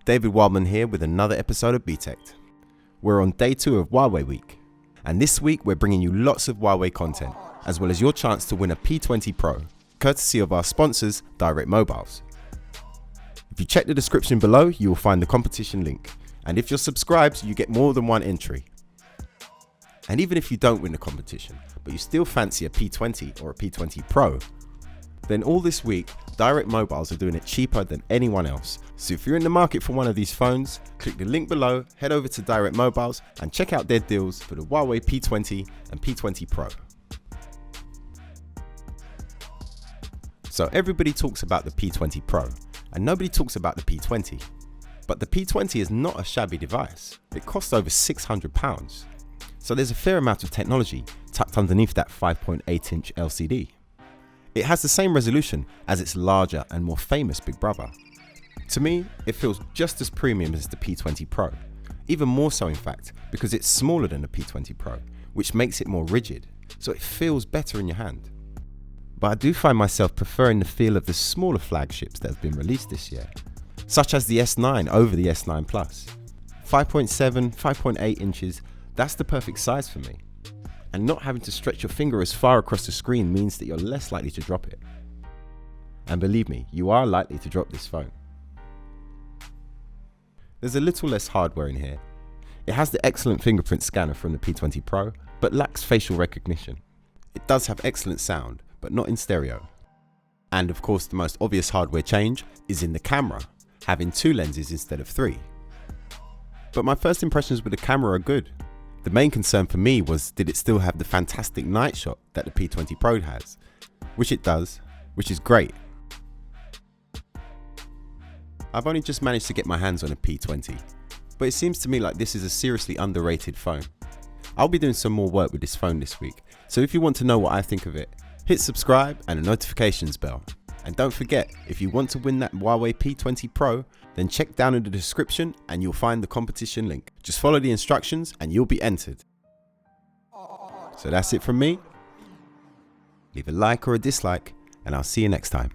David Wildman here with another episode of BTech. We're on day 2 of Huawei week, and this week we're bringing you lots of Huawei content, as well as your chance to win a P20 Pro, courtesy of our sponsors, Direct Mobiles. If you check the description below, you will find the competition link, and if you're subscribed, you get more than one entry. And even if you don't win the competition, but you still fancy a P20 or a P20 Pro, then all this week, Direct Mobiles are doing it cheaper than anyone else. So if you're in the market for one of these phones, click the link below, head over to Direct Mobiles and check out their deals for the Huawei P20 and P20 Pro. So everybody talks about the P20 Pro, and nobody talks about the P20. But the P20 is not a shabby device. It costs over £600. So there's a fair amount of technology tucked underneath that 5.8-inch LCD. It has the same resolution as its larger and more famous big brother. To me, it feels just as premium as the P20 Pro, even more so in fact, because it's smaller than the P20 Pro, which makes it more rigid, so it feels better in your hand. But I do find myself preferring the feel of the smaller flagships that have been released this year, such as the S9 over the S9 Plus. 5.7, 5.8 inches, that's the perfect size for me. And not having to stretch your finger as far across the screen means that you're less likely to drop it. And believe me, you are likely to drop this phone. There's a little less hardware in here. It has the excellent fingerprint scanner from the P20 Pro, but lacks facial recognition. It does have excellent sound, but not in stereo. And of course, the most obvious hardware change is in the camera, having 2 lenses instead of 3. But my first impressions with the camera are good. The main concern for me was, did it still have the fantastic night shot that the P20 Pro has? Which it does, which is great. I've only just managed to get my hands on a P20, but it seems to me like this is a seriously underrated phone. I'll be doing some more work with this phone this week, so if you want to know what I think of it, hit subscribe and the notifications bell. And don't forget, if you want to win that Huawei P20 Pro, then check down in the description and you'll find the competition link. Just follow the instructions and you'll be entered. So that's it from me. Leave a like or a dislike, and I'll see you next time.